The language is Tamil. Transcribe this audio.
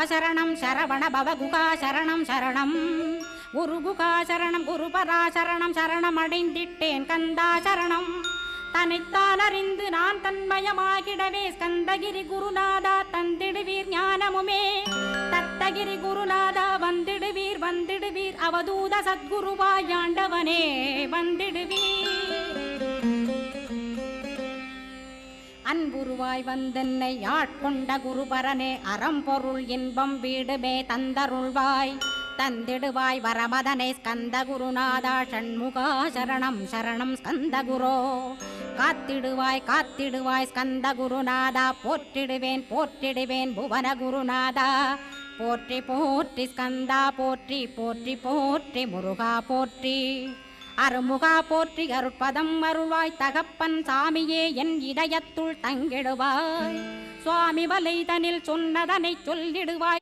சரணம் சரவண பவகுகா சரணம் சரணம் குருகுகா சரணம் குருபரா சரணம் சரணம் அடைந்திட்டேன் கந்தா சரணம் தன்னைத்தான் அறிந்து நான் தன்மயமாகிடவே ஸ்கந்தகிரி குருநாதா தந்திடுவீர் ஞானமுமே தத்தகிரி குருநாதா வந்திடுவீர் வந்திடுவீர் அவதூத சத்குருவாய் ஆண்டவனே வந்திடுவீர் அன்புருவாய் வந்தென்னை ஆட்கொண்ட குருபரனே அறம்பொருள் இன்பம் வீடுமே தந்தருள்வாய் தந்திடுவாய் வரமதனை ஸ்கந்த குருநாதா ஷண்முகா சரணம் சரணம் ஸ்கந்த குரோ காத்திடுவாய் காத்திடுவாய் ஸ்கந்த குருநாதா போற்றிடுவேன் போற்றிடுவேன் புவன குருநாதா போற்றி போற்றி ஸ்கந்தா போற்றி போற்றி போற்றி முருகா போற்றி அருமுகா போற்றி அருட்பதம் அருள்வாய் தகப்பன் சாமியே என் இதயத்துள் தங்கிடுவாய் சுவாமி வலைதனில் சொன்னதனை சொல்லிடுவாய்